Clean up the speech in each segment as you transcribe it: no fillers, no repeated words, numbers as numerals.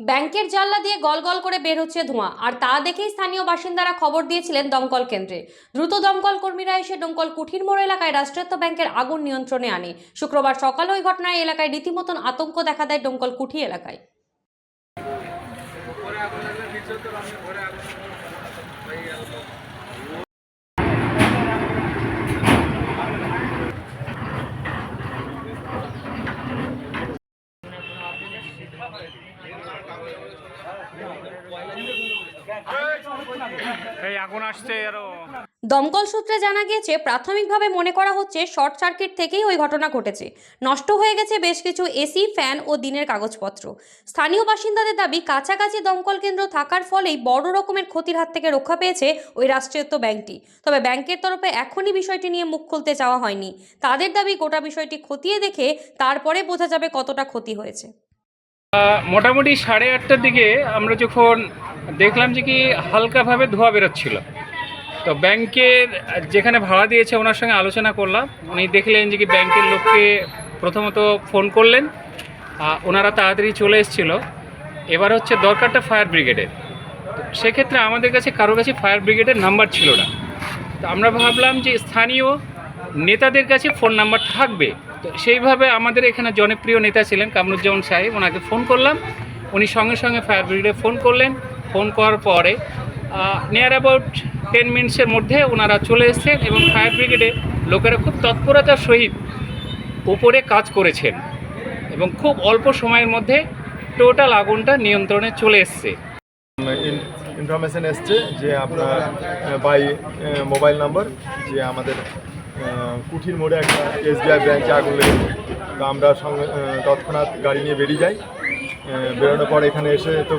ব্যাংকের জানলা দিয়ে গলগল করে বের হচ্ছে ধোঁয়া, আর তা দেখেই স্থানীয় বাসিন্দারা খবর দিয়েছিলেন দমকল কেন্দ্রে। দ্রুত দমকল কর্মীরা এসে ডোমকল কুঠির মোড় এলাকায় রাষ্ট্রায়ত্ত ব্যাংকের আগুন নিয়ন্ত্রণে আনে। শুক্রবার সকালে ওই ঘটনায় এলাকায় রীতিমতন আতঙ্ক দেখা দেয় ডোমকল কুঠি এলাকায়। দমকল সূত্রে জানা গিয়েছে, প্রাথমিকভাবে মনে করা হচ্ছে শর্ট সার্কিট থেকেই ওই ঘটনা ঘটেছে। নষ্ট হয়ে গেছে বেশ কিছু এসি, ফ্যান ও দিনের কাগজপত্র। স্থানীয় বাসিন্দাদের দাবি, কাছাকাছি দমকল কেন্দ্র থাকার ফলেই বড় রকমের ক্ষতির হাত থেকে রক্ষা পেয়েছে ওই রাষ্ট্রায়ত্ত ব্যাংকটি। তবে ব্যাংকের তরফে এখনই বিষয়টি নিয়ে মুখ খুলতে চাওয়া হয়নি। তাদের দাবি, গোটা বিষয়টি খতিয়ে দেখে তারপরে বোঝা যাবে কতটা ক্ষতি হয়েছে। মোটামুটি 8:30টার দিকে আমরা যখন দেখলাম যে কি হালকাভাবে ধোঁয়া বেরোচ্ছিল, তো ব্যাংকের যেখানে ভাড়া দিয়েছে ওনার সঙ্গে আলোচনা করলাম। উনি দেখলেন যে কি ব্যাংকের লোককে প্রথমত ফোন করলেন, ওনারা তাড়াতাড়ি চলে এসেছিলো। এবার হচ্ছে দরকারটা ফায়ার ব্রিগেডের, তো সেক্ষেত্রে আমাদের কাছে কারো কাছে ফায়ার ব্রিগেডের নাম্বার ছিল না। তো আমরা ভাবলাম যে স্থানীয় নেতাদের কাছে ফোন নাম্বার থাকবে, তো সেইভাবে আমাদের এখানে জনপ্রিয় নেতা ছিলেন কামরুজ্জামান সাহেব, ওনাকে ফোন করলাম। উনি সঙ্গে সঙ্গে ফায়ার ব্রিগেডে ফোন করলেন। ফোন করার পরে নিয়ার অ্যাবাউট 10 মিনিটসের মধ্যে ওনারা চলে এসেছেন এবং ফায়ার ব্রিগেডে লোকেরা খুব তৎপরতার সহিত উপরে কাজ করেছেন এবং খুব অল্প সময়ের মধ্যে টোটাল আগুনটা নিয়ন্ত্রণে চলে এসছে। ইনফরমেশন এসছে যে আপনার বাই মোবাইল নাম্বার যে আমাদের কুঠির মোড়ে একটা SBI ব্রাঞ্চে আগুন লেগেছে। তো আমরা সঙ্গে তৎক্ষণাৎ গাড়ি নিয়ে বেরিয়ে যাই। বেরোনোর পর এখানে এসে তো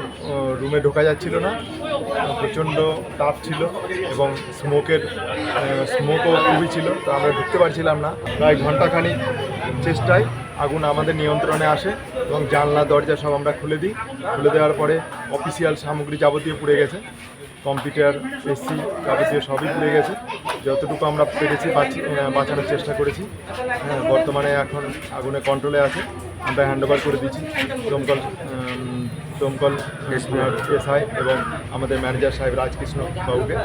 রুমে ঢোকা যাচ্ছিল না, প্রচণ্ড তাপ ছিল এবং স্মোকও খুবই ছিল। তো আমরা ঢুকতে পারছিলাম না। প্রায় ঘন্টাখানিক চেষ্টায় আগুন আমাদের নিয়ন্ত্রণে আসে এবং জানলা দরজা সব আমরা খুলে দিই। খুলে দেওয়ার পরে অফিসিয়াল সামগ্রী যাবতীয় পুড়ে গেছে, কম্পিউটার, এসি যাবতীয় সবই পুড়ে গেছে। যতটুকু আমরা পেরেছি বাঁচানোর চেষ্টা করেছি। বর্তমানে এখন আগুনে কন্ট্রোলে আছে। আমরা হ্যান্ডওভার করে দিচ্ছি দমকল SI এবং আমাদের ম্যানেজার সাহেব রাজকৃষ্ণ বাবুকে।